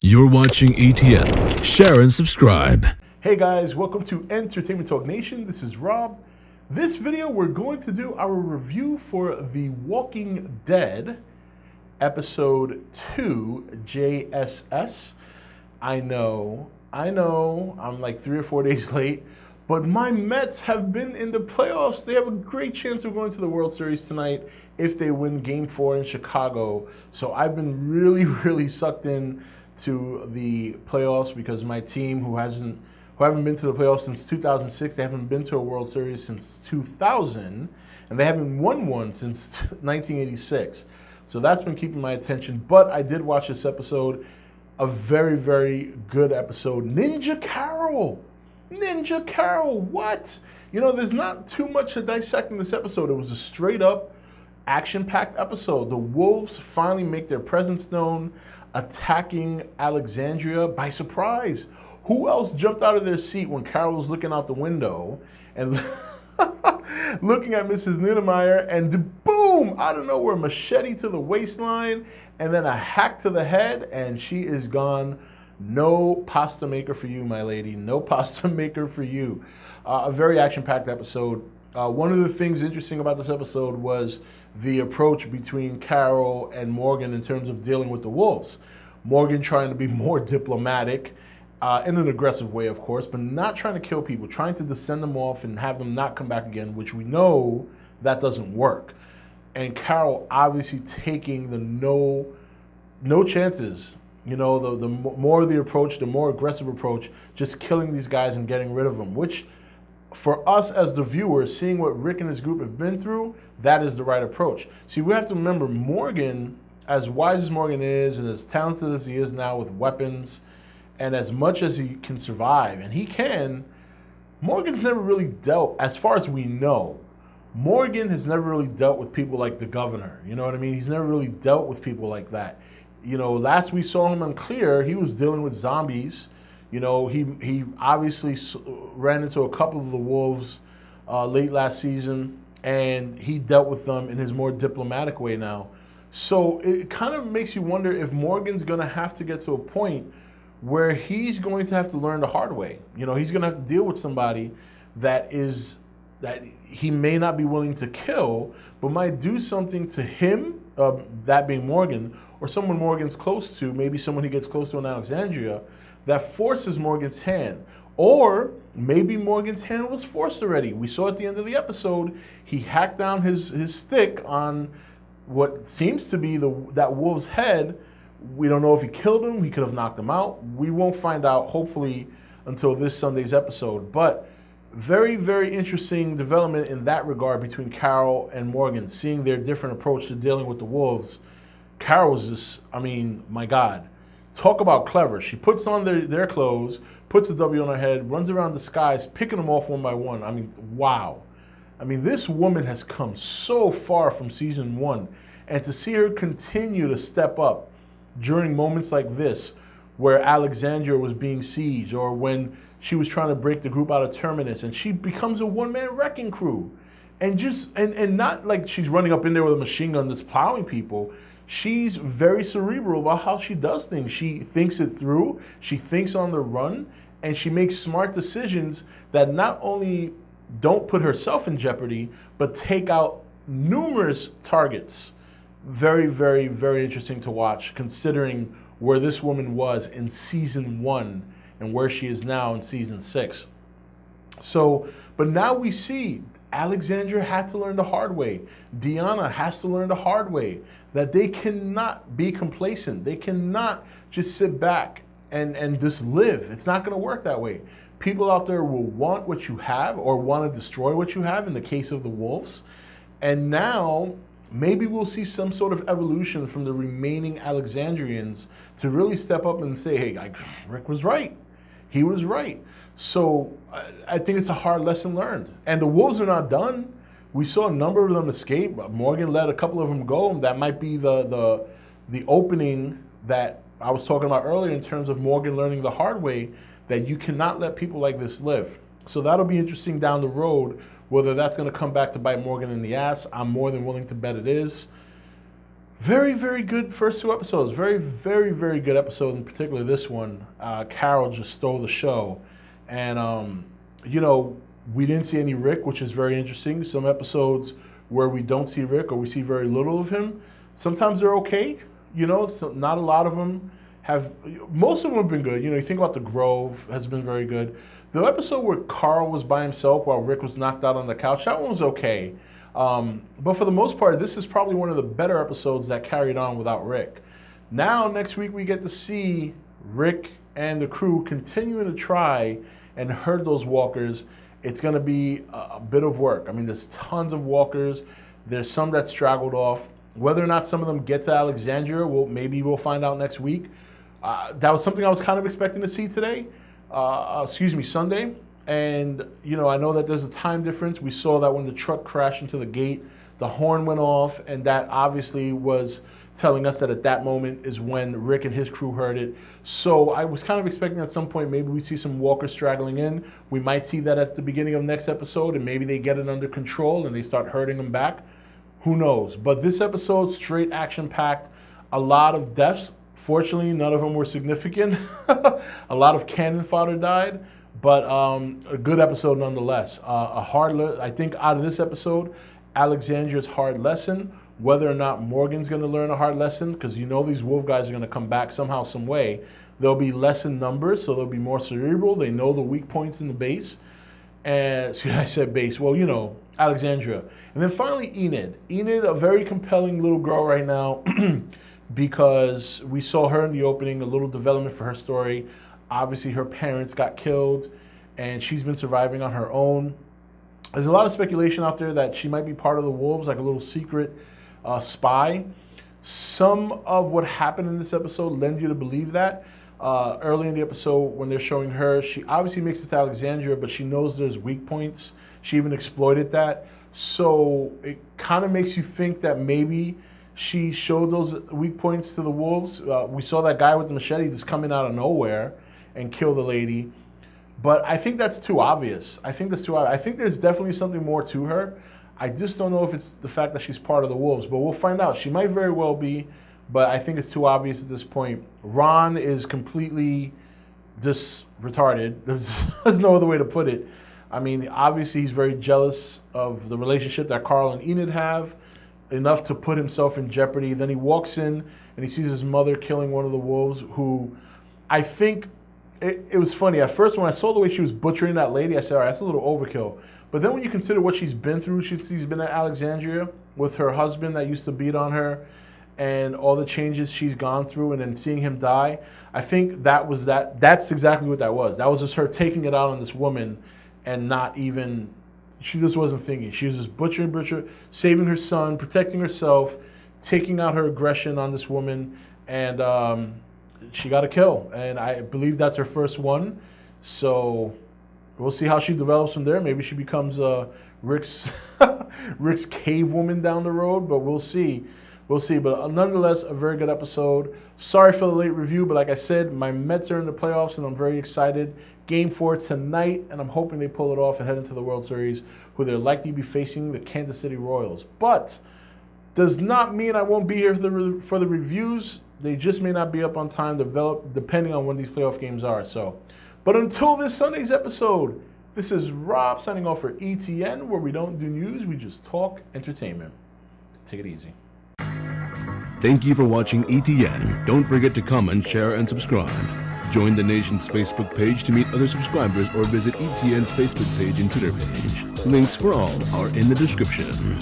You're watching E.T.N. Share and subscribe. Hey guys, welcome to Entertainment Talk Nation. This is Rob. This video, we're going to do our review for The Walking Dead, Episode 2, JSS. I know, I'm like 3 or 4 days late, but my Mets have been in the playoffs. They have a great chance of going to the World Series tonight if they win Game 4 in Chicago. So I've been really sucked in to the playoffs because my team, who haven't been to the playoffs since 2006, they haven't been to a World Series since 2000, and they haven't won one since 1986. So that's been keeping my attention. But I did watch this episode, a very good episode. Ninja Carol, what? You know, there's not too much to dissect in this episode. It was a straight up action-packed episode. The wolves finally make their presence known, attacking Alexandria by surprise. Who else jumped out of their seat when Carol was looking out the window and looking at Mrs. Niedermeyer, and boom, out of nowhere, machete to the waistline and then a hack to the head, and she is gone. No pasta maker for you, my lady. No pasta maker for you. A very action-packed episode. One of the things interesting about this episode was the approach between Carol and Morgan in terms of dealing with the wolves. Morgan trying to be more diplomatic, in an aggressive way, of course, but not trying to kill people, trying to just send them off and have them not come back again, which we know that doesn't work. And Carol obviously taking the no chances. You know, the more the approach, the more aggressive approach, just killing these guys and getting rid of them, which for us as the viewers, seeing what Rick and his group have been through, that is the right approach. See, we have to remember Morgan, as wise as Morgan is and as talented as he is now with weapons, and as much as he can survive, and he can, Morgan's never really dealt, as far as we know, Morgan has never really dealt with people like the governor. You know what I mean? He's never really dealt with people like that. You know, last we saw him on Clear, he was dealing with zombies. You know, he obviously ran into a couple of the wolves late last season, and he dealt with them in his more diplomatic way now. So it kind of makes you wonder if Morgan's going to have to get to a point where he's going to have to learn the hard way. You know, he's going to have to deal with somebody that he may not be willing to kill, but might do something to him, that being Morgan, or someone Morgan's close to, maybe someone he gets close to in Alexandria, that forces Morgan's hand. Or maybe Morgan's hand was forced already. We saw at the end of the episode, he hacked down his stick on what seems to be that wolf's head. We don't know if he killed him. He could have knocked him out. We won't find out, hopefully, until this Sunday's episode. But very interesting development in that regard between Carol and Morgan, seeing their different approach to dealing with the wolves. Carol was just, I mean, my God. Talk about clever. She puts on their clothes, puts the W on her head, runs around the skies, picking them off one by one. I mean, wow. I mean, this woman has come so far from season 1. And to see her continue to step up during moments like this, where Alexandria was being sieged, or when she was trying to break the group out of Terminus, and she becomes a one-man wrecking crew. And and not like she's running up in there with a machine gun that's plowing people. She's very cerebral about how she does things. She thinks it through, she thinks on the run, and she makes smart decisions that not only don't put herself in jeopardy, but take out numerous targets. Very interesting to watch, considering where this woman was in season 1 and where she is now in season 6. So, but now we see Alexandria had to learn the hard way. Deanna has to learn the hard way that they cannot be complacent. They cannot just sit back and just live. It's not going to work that way. People out there will want what you have or want to destroy what you have in the case of the wolves. And now maybe we'll see some sort of evolution from the remaining Alexandrians to really step up and say, hey, Rick was right. He was right. So I think it's a hard lesson learned. And the wolves are not done. We saw a number of them escape. Morgan let a couple of them go. That might be the opening that I was talking about earlier in terms of Morgan learning the hard way, that you cannot let people like this live. So that'll be interesting down the road, whether that's going to come back to bite Morgan in the ass. I'm more than willing to bet it is. Very, very good first two episodes. Very, very, very good episode. In particular, this one. Carol just stole the show, and we didn't see any Rick, which is very interesting. Some episodes where we don't see Rick or we see very little of him, sometimes they're okay. So not a lot of them have. Most of them have been good. You think about The Grove has been very good. The episode where Carl was by himself while Rick was knocked out on the couch, that one was okay. But for the most part, this is probably one of the better episodes that carried on without Rick. Now, next week, we get to see Rick and the crew continuing to try and herd those walkers. It's going to be a bit of work. I mean, there's tons of walkers. There's some that straggled off. Whether or not some of them get to Alexandria, maybe we'll find out next week. That was something I was kind of expecting to see today. Sunday. And, I know that there's a time difference. We saw that when the truck crashed into the gate, the horn went off, and that obviously was telling us that at that moment is when Rick and his crew heard it. So I was kind of expecting at some point maybe we see some walkers straggling in. We might see that at the beginning of next episode, and maybe they get it under control and they start herding them back. Who knows? But this episode, straight action-packed, a lot of deaths. Fortunately, none of them were significant. A lot of cannon fodder died. But a good episode nonetheless. I think out of this episode, Alexandria's hard lesson, whether or not Morgan's going to learn a hard lesson, because these wolf guys are going to come back somehow, some way. There'll be less in numbers, so they'll be more cerebral. They know the weak points in the base. And I said base. Well, Alexandria. And then finally, Enid. Enid, a very compelling little girl right now because we saw her in the opening, a little development for her story. Obviously, her parents got killed, and she's been surviving on her own. There's a lot of speculation out there that she might be part of the wolves, like a little secret spy. Some of what happened in this episode lend you to believe that. Early in the episode, when they're showing her, she obviously makes it to Alexandria, but she knows there's weak points. She even exploited that. So it kind of makes you think that maybe she showed those weak points to the wolves. We saw that guy with the machete just coming out of nowhere and kill the lady. But I think that's too obvious. I think there's definitely something more to her. I just don't know if it's the fact that she's part of the wolves, but we'll find out. She might very well be, but I think it's too obvious at this point. Ron is completely just retarded. There's no other way to put it. I mean, obviously he's very jealous of the relationship that Carl and Enid have, enough to put himself in jeopardy. Then he walks in and he sees his mother killing one of the wolves, who I think, it was funny. At first, when I saw the way she was butchering that lady, I said, all right, that's a little overkill. But then when you consider what she's been through, she's been at Alexandria with her husband that used to beat on her, and all the changes she's gone through, and then seeing him die, I think that's exactly what that was. That was just her taking it out on this woman, and not even, she just wasn't thinking. She was just butchering, saving her son, protecting herself, taking out her aggression on this woman, and she got a kill. And I believe that's her first one. So we'll see how she develops from there. Maybe she becomes Rick's cave woman down the road, but we'll see. We'll see. But nonetheless, a very good episode. Sorry for the late review, but like I said, my Mets are in the playoffs, and I'm very excited. Game 4 tonight, and I'm hoping they pull it off and head into the World Series, who they're likely to be facing the Kansas City Royals. But does not mean I won't be here for the reviews. They just may not be up on time, depending on when these playoff games are. But until this Sunday's episode, this is Rob signing off for E.T.N, where we don't do news, we just talk entertainment. Take it easy. Thank you for watching E.T.N. Don't forget to comment, share, and subscribe. Join the nation's Facebook page to meet other subscribers, or visit E.T.N's Facebook page and Twitter page. Links for all are in the description.